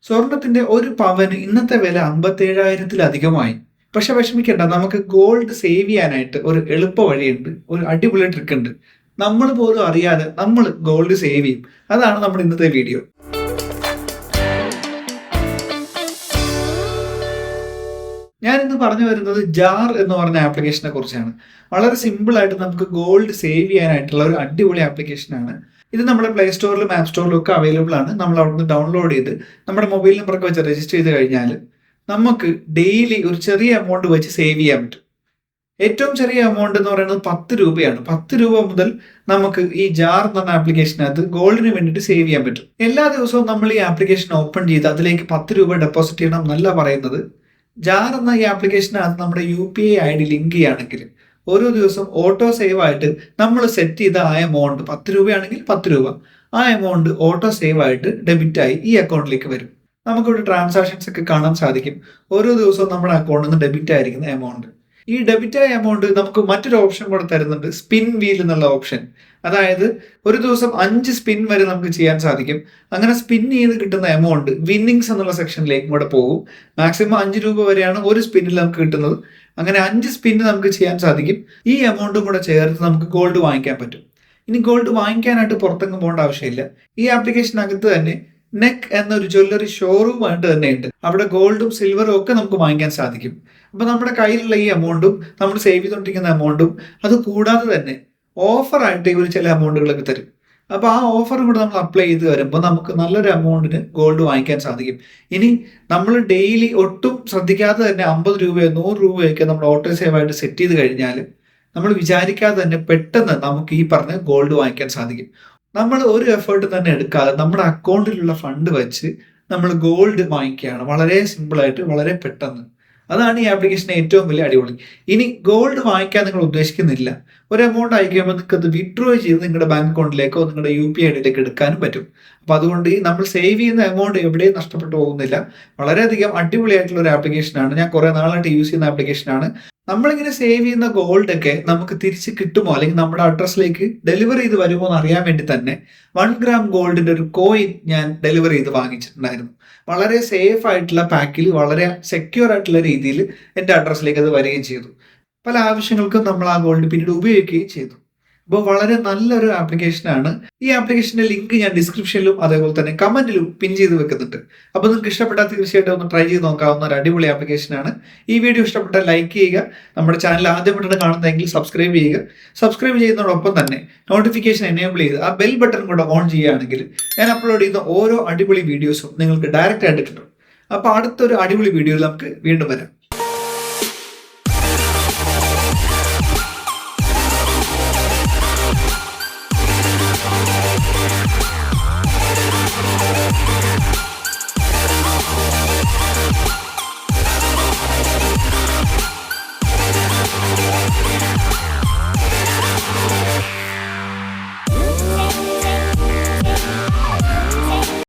സ്വർണത്തിന്റെ ഒരു പവന് ഇന്നത്തെ വില 57,000-ലധികമായി. പക്ഷെ വിഷമിക്കേണ്ട, നമുക്ക് ഗോൾഡ് സേവ് ചെയ്യാനായിട്ട് ഒരു എളുപ്പ വഴിയുണ്ട്, ഒരു അടിപൊളി ട്രിക്ക് ഉണ്ട്. നമ്മൾ പോലും അറിയാതെ നമ്മൾ ഗോൾഡ് സേവ് ചെയ്യും. അതാണ് നമ്മുടെ ഇന്നത്തെ വീഡിയോ. ഞാൻ ഇന്ന് പറഞ്ഞു വരുന്നത് ജാർ എന്ന് പറഞ്ഞ ആപ്ലിക്കേഷനെ കുറിച്ചാണ്. വളരെ സിമ്പിൾ ആയിട്ട് നമുക്ക് ഗോൾഡ് സേവ് ചെയ്യാനായിട്ടുള്ള ഒരു അടിപൊളി ആപ്ലിക്കേഷനാണ്. ഇത് നമ്മുടെ പ്ലേ സ്റ്റോറിലും ആപ്പ് സ്റ്റോറിലും ഒക്കെ അവൈലബിൾ ആണ്. നമ്മൾ അവിടുന്ന് ഡൗൺലോഡ് ചെയ്ത് നമ്മുടെ മൊബൈൽ നമ്പറൊക്കെ വെച്ച് രജിസ്റ്റർ ചെയ്ത് കഴിഞ്ഞാൽ നമുക്ക് ഡെയിലി ഒരു ചെറിയ എമൗണ്ട് വെച്ച് സേവ് ചെയ്യാൻ പറ്റും. ഏറ്റവും ചെറിയ എമൗണ്ട് എന്ന് പറയുന്നത് 10 രൂപയാണ്. 10 രൂപ മുതൽ നമുക്ക് ഈ ജാർ എന്ന് പറഞ്ഞ ആപ്ലിക്കേഷനകത്ത് ഗോൾഡിന് വേണ്ടിയിട്ട് സേവ് ചെയ്യാൻ പറ്റും. എല്ലാ ദിവസവും നമ്മൾ ഈ ആപ്ലിക്കേഷൻ ഓപ്പൺ ചെയ്ത് അതിലേക്ക് 10 രൂപ ഡെപ്പോസിറ്റ് ചെയ്യണം എന്നല്ല പറയുന്നത്. ജാർ എന്ന ഈ ആപ്ലിക്കേഷനകത്ത് നമ്മുടെ UPI ID ലിങ്ക് ചെയ്യുകയാണെങ്കിൽ ഓരോ ദിവസം ഓട്ടോ സേവ് ആയിട്ട് നമ്മൾ സെറ്റ് ചെയ്ത ആ എമൗണ്ട് 10 രൂപയാണെങ്കിൽ 10 രൂപ ആ എമൗണ്ട് ഓട്ടോ സേവ് ആയിട്ട് ഡെബിറ്റ് ആയി ഈ അക്കൗണ്ടിലേക്ക് വരും. നമുക്കിവിടെ ട്രാൻസാക്ഷൻസ് ഒക്കെ കാണാൻ സാധിക്കും. ഓരോ ദിവസവും നമ്മുടെ അക്കൗണ്ടിൽ നിന്ന് ഡെബിറ്റ് ആയിരിക്കുന്ന എമൗണ്ട്. ഈ ഡെബിറ്റ് ആയ എമൗണ്ട് നമുക്ക് മറ്റൊരു ഓപ്ഷൻ കൂടെ തരുന്നുണ്ട്, സ്പിൻ വീൽ എന്നുള്ള ഓപ്ഷൻ. അതായത് ഒരു ദിവസം 5 സ്പിൻ വരെ നമുക്ക് ചെയ്യാൻ സാധിക്കും. അങ്ങനെ സ്പിൻ ചെയ്ത് കിട്ടുന്ന എമൗണ്ട് വിന്നിങ്സ് എന്നുള്ള സെക്ഷനിലേക്കും കൂടെ പോകും. മാക്സിമം 5 രൂപ വരെയാണ് ഒരു സ്പിന്നിൽ നമുക്ക് കിട്ടുന്നത്. അങ്ങനെ 5 സ്പിന്ന് നമുക്ക് ചെയ്യാൻ സാധിക്കും. ഈ എമൗണ്ടും കൂടെ ചേർത്ത് നമുക്ക് ഗോൾഡ് വാങ്ങിക്കാൻ പറ്റും. ഇനി ഗോൾഡ് വാങ്ങിക്കാനായിട്ട് പുറത്തെങ്ങും പോകേണ്ട ആവശ്യമില്ല. ഈ ആപ്ലിക്കേഷനകത്ത് തന്നെ നെക്ക് എന്നൊരു ജ്വല്ലറി ഷോറൂം ആയിട്ട് തന്നെയുണ്ട്. അവിടെ ഗോൾഡും സിൽവറും ഒക്കെ നമുക്ക് വാങ്ങിക്കാൻ സാധിക്കും. അപ്പൊ നമ്മുടെ കയ്യിലുള്ള ഈ എമൗണ്ടും നമ്മൾ സേവ് ചെയ്തുകൊണ്ടിരിക്കുന്ന എമൗണ്ടും അത് കൂടാതെ തന്നെ ഓഫറായിട്ട് ഇവർ ചില എമൗണ്ടുകളൊക്കെ തരും. അപ്പോൾ ആ ഓഫർ കൂടെ നമ്മൾ അപ്ലൈ ചെയ്ത് വരുമ്പോൾ നമുക്ക് നല്ലൊരു എമൗണ്ടിന് ഗോൾഡ് വാങ്ങിക്കാൻ സാധിക്കും. ഇനി നമ്മൾ ഡെയിലി ഒട്ടും ശ്രദ്ധിക്കാതെ തന്നെ 50 രൂപയോ 100 രൂപയൊക്കെ നമ്മൾ ഓട്ടോ സേവ് ആയിട്ട് സെറ്റ് ചെയ്ത് കഴിഞ്ഞാൽ നമ്മൾ വിചാരിക്കാതെ തന്നെ പെട്ടെന്ന് നമുക്ക് ഈ പറഞ്ഞ ഗോൾഡ് വാങ്ങിക്കാൻ സാധിക്കും. നമ്മൾ ഒരു എഫേർട്ട് തന്നെ എടുക്കാതെ നമ്മുടെ അക്കൗണ്ടിലുള്ള ഫണ്ട് വെച്ച് നമ്മൾ ഗോൾഡ് വാങ്ങിക്കുകയാണ്. വളരെ സിമ്പിളായിട്ട്, വളരെ പെട്ടെന്ന്. അതാണ് ഈ ആപ്ലിക്കേഷൻ്റെ ഏറ്റവും വലിയ അടിപൊളി. ഇനി ഗോൾഡ് വാങ്ങിക്കാൻ നിങ്ങൾ ഉദ്ദേശിക്കുന്നില്ല, ഒരു എമൗണ്ട് അയക്കുമ്പോൾ നിങ്ങൾക്ക് അത് വിഡ്രോ ചെയ്ത് നിങ്ങളുടെ ബാങ്ക് അക്കൗണ്ടിലേക്കോ നിങ്ങളുടെ UPI ID എടുക്കാനും പറ്റും. അപ്പോൾ അതുകൊണ്ട് നമ്മൾ സേവ് ചെയ്യുന്ന എമൗണ്ട് എവിടെയും നഷ്ടപ്പെട്ടു പോകുന്നില്ല. വളരെയധികം അടിപൊളിയായിട്ടുള്ള ഒരു ആപ്ലിക്കേഷനാണ്. ഞാൻ കുറേ നാളായിട്ട് യൂസ് ചെയ്യുന്ന ആപ്ലിക്കേഷനാണ്. നമ്മളിങ്ങനെ സേവ് ചെയ്യുന്ന ഗോൾഡ് ഒക്കെ നമുക്ക് തിരിച്ച് കിട്ടുമോ അല്ലെങ്കിൽ നമ്മുടെ അഡ്രസ്സിലേക്ക് ഡെലിവറി ചെയ്ത് വരുമോ എന്ന് അറിയാൻ വേണ്ടി തന്നെ 1 ഗ്രാം ഗോൾഡിന്റെ ഒരു കോയിൻ ഞാൻ ഡെലിവറി ചെയ്ത് വാങ്ങിച്ചിട്ടുണ്ടായിരുന്നു. വളരെ സേഫ് ആയിട്ടുള്ള പാക്കിൽ, വളരെ സെക്യൂർ ആയിട്ടുള്ള രീതിയിൽ എൻ്റെ അഡ്രസ്സിലേക്ക് അത് വരികയും ചെയ്തു. പല ആവശ്യങ്ങൾക്കും നമ്മൾ ആ ഗോൾഡ് പിന്നീട് ഉപയോഗിക്കുകയും ചെയ്തു. അപ്പോൾ വളരെ നല്ലൊരു ആപ്ലിക്കേഷനാണ്. ഈ ആപ്ലിക്കേഷന്റെ ലിങ്ക് ഞാൻ ഡിസ്ക്രിപ്ഷനിലും അതേപോലെ തന്നെ കമന്റിലും പിൻ ചെയ്ത് വെക്കുന്നുണ്ട്. അപ്പോൾ നിങ്ങൾക്ക് ഇഷ്ടപ്പെട്ടാൽ തീർച്ചയായിട്ടും ഒന്ന് ട്രൈ ചെയ്ത് നോക്കാവുന്ന ഒരു അടിപൊളി ആപ്ലിക്കേഷനാണ്. ഈ വീഡിയോ ഇഷ്ടപ്പെട്ടാൽ ലൈക്ക് ചെയ്യുക. നമ്മുടെ ചാനൽ ആദ്യമായിട്ടാണ് കാണുന്നതെങ്കിൽ സബ്സ്ക്രൈബ് ചെയ്യുക. സബ്സ്ക്രൈബ് ചെയ്യുന്നതോടൊപ്പം തന്നെ നോട്ടിഫിക്കേഷൻ എനേബിൾ ചെയ്ത് ആ ബെൽ ബട്ടൺ കൂടെ ഓൺ ചെയ്യുകയാണെങ്കിൽ ഞാൻ അപ്ലോഡ് ചെയ്യുന്ന ഓരോ അടിപൊളി വീഡിയോസും നിങ്ങൾക്ക് ഡയറക്റ്റ് ആയിട്ട് കിട്ടും. അപ്പോൾ അടുത്തൊരു അടിപൊളി വീഡിയോയിൽ നമുക്ക് വീണ്ടും വരാം.